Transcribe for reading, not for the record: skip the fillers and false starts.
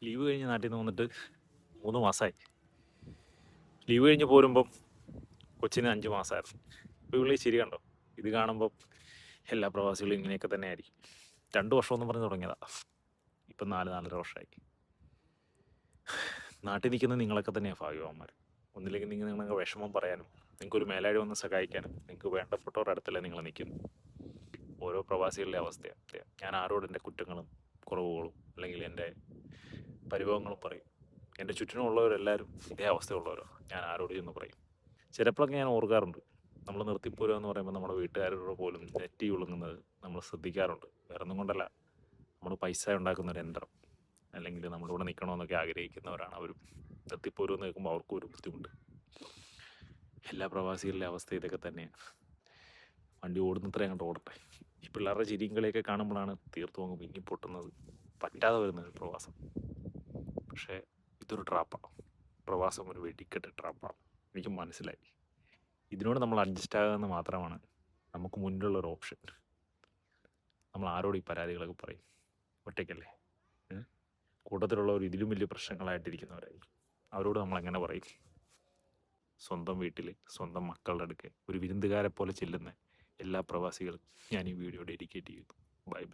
Leave കഴിഞ്ഞ് നാട്ടിൽ നിന്ന് വന്നിട്ട് 3 മാസമായി. ലീവ് കഴിഞ്ഞ് പോരുമ്പം കൊച്ചിന് 5 മാസമായിരുന്നു. ഇപ്പോൾ ഇവിടെ ചിരി കണ്ടോ? ഇത് കാണുമ്പം എല്ലാ പ്രവാസികളും ഇങ്ങനെയൊക്കെ തന്നെ ആയിരിക്കും. 2 വർഷമെന്ന് പറഞ്ഞ് തുടങ്ങിയതാ, ഇപ്പം 4-4.5 വർഷമായി. നാട്ടിൽ നിൽക്കുന്ന നിങ്ങളൊക്കെ തന്നെയാണ് ഭാഗ്യവാന്മാർ. ഒന്നില്ലെങ്കിൽ നിങ്ങൾക്ക് വിഷമം പറയാനും നിങ്ങൾക്കൊരു മേലാഴി വന്ന് സഹായിക്കാനും നിങ്ങൾക്ക് വേണ്ടപ്പെട്ടവരുടെ അടുത്തല്ലേ നിങ്ങൾ നിൽക്കുന്നു. ഓരോ പ്രവാസികളുടെ അവസ്ഥയാണ്. ഞാൻ ആരോട് എൻ്റെ കുറ്റങ്ങളും കുറവുകളും അല്ലെങ്കിൽ എൻ്റെ പരിഭവങ്ങളും പറയും? എൻ്റെ ചുറ്റിനുമുള്ളവരെല്ലാവരും ഇതേ അവസ്ഥയുള്ളവരോ. ഞാൻ ആരോട് ചെന്ന് പറയും? ചിലപ്പോഴൊക്കെ ഞാൻ ഓർക്കാറുണ്ട്, നമ്മൾ നിർത്തിപ്പോരുക എന്ന് പറയുമ്പോൾ നമ്മുടെ വീട്ടുകാരോട് പോലും നെറ്റി ഒളുങ്ങുന്നത് നമ്മൾ ശ്രദ്ധിക്കാറുണ്ട്. വേറെ ഒന്നും കൊണ്ടല്ല, നമ്മൾ പൈസ ഉണ്ടാക്കുന്ന ഒരു യന്ത്രം, അല്ലെങ്കിൽ നമ്മളിവിടെ നിൽക്കണമെന്നൊക്കെ ആഗ്രഹിക്കുന്നവരാണ് അവരും. നിർത്തിപ്പോരുമെന്ന് കേൾക്കുമ്പോൾ അവർക്കും ഒരു ബുദ്ധിമുട്ട്. എല്ലാ പ്രവാസികളുടെ അവസ്ഥ ഇതൊക്കെ തന്നെയാണ്. വണ്ടി ഓടുന്നത്രയും അങ്ങോട്ട് ഓടട്ടെ. ഈ പിള്ളേരുടെ ചിരിയും കളിയൊക്കെ കാണുമ്പോഴാണ് തീർത്തും അങ്ങ് മിന്നി പൊട്ടുന്നത്, പറ്റാതെ വരുന്നത് പ്രവാസം. പക്ഷേ ഇതൊരു ട്രാപ്പാണ്. പ്രവാസം ഒരു വെടിക്കെട്ട് ട്രാപ്പാണ്. എനിക്ക് മനസ്സിലായി. ഇതിനോട് നമ്മൾ അഡ്ജസ്റ്റ് ആകുമെന്ന് മാത്രമാണ് നമുക്ക് മുന്നിലുള്ളൊരു ഓപ്ഷൻ. നമ്മൾ ആരോട് ഈ പരാതികളൊക്കെ പറയും? ഒറ്റയ്ക്കല്ലേ? കൂട്ടത്തിലുള്ളവർ ഇതിലും വലിയ പ്രശ്നങ്ങളായിട്ടിരിക്കുന്നവരായിരിക്കും. അവരോട് നമ്മൾ എങ്ങനെ പറയും? സ്വന്തം വീട്ടിൽ സ്വന്തം മക്കളുടെ അടുക്കെ ഒരു വിരുന്നുകാരെ പോലെ ചെല്ലുന്ന എല്ലാ പ്രവാസികളും ഞാൻ ഈ വീഡിയോ ഡെഡിക്കേറ്റ് ചെയ്യുന്നു. Bye bye.